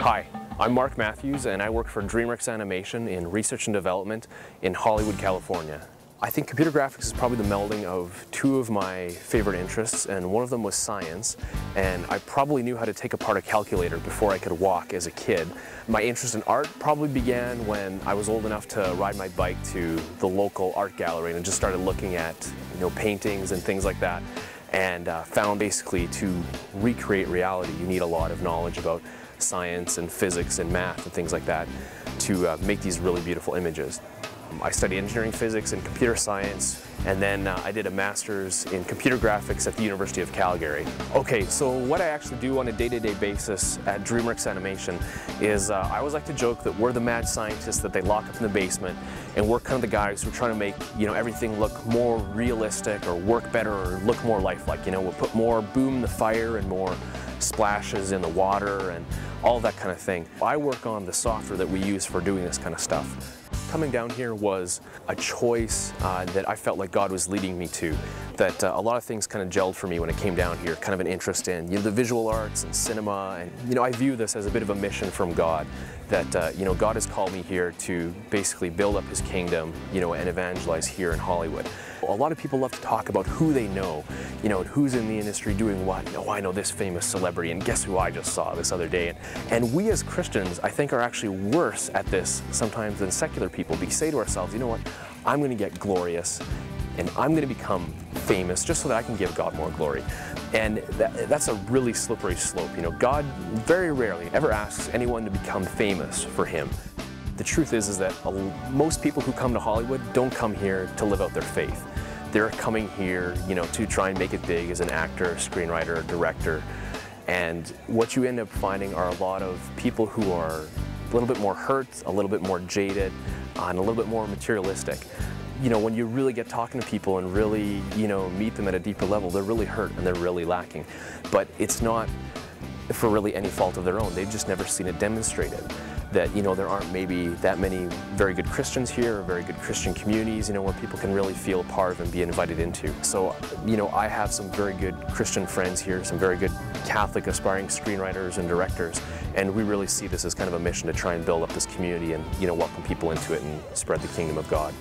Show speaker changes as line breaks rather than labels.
Hi, I'm Mark Matthews and I work for Dreamworks Animation in research and development in Hollywood, California. I think computer graphics is probably the melding of two of my favorite interests, and one of them was science, and I probably knew how to take apart a calculator before I could walk as a kid. My interest in art probably began when I was old enough to ride my bike to the local art gallery and just started looking at paintings and things like that, and found basically to recreate reality you need a lot of knowledge about science and physics and math and things like that to make these really beautiful images. I studied engineering physics and computer science, and then I did a master's in computer graphics at the University of Calgary. Okay, so what I actually do on a day-to-day basis at Dreamworks Animation is I always like to joke that we're the mad scientists that they lock up in the basement, and we're kind of the guys who are trying to make everything look more realistic or work better or look more lifelike. We'll put more boom in the fire and more splashes in the water and all that kind of thing. I work on the software that we use for doing this kind of stuff. Coming down here was a choice that I felt like God was leading me to, that a lot of things kind of gelled for me when it came down here, kind of an interest in the visual arts and cinema, and I view this as a bit of a mission from God, that God has called me here to basically build up His kingdom, and evangelize here in Hollywood. A lot of people love to talk about who they know, who's in the industry doing what. I know this famous celebrity, and guess who I just saw this other day. And we as Christians, I think, are actually worse at this sometimes than secular people. We say to ourselves, you know what, I'm going to get glorious, and I'm going to become famous just so that I can give God more glory. And that's a really slippery slope. God very rarely ever asks anyone to become famous for Him. The truth is that most people who come to Hollywood don't come here to live out their faith. They're coming here, to try and make it big as an actor, screenwriter, director. And what you end up finding are a lot of people who are a little bit more hurt, a little bit more jaded, and a little bit more materialistic. When you really get talking to people and really, meet them at a deeper level, they're really hurt and they're really lacking. But it's not for really any fault of their own. They've just never seen it demonstrated. That there aren't maybe that many very good Christians here, or very good Christian communities, where people can really feel part of and be invited into. So, I have some very good Christian friends here, some very good Catholic aspiring screenwriters and directors, and we really see this as kind of a mission to try and build up this community and welcome people into it and spread the kingdom of God.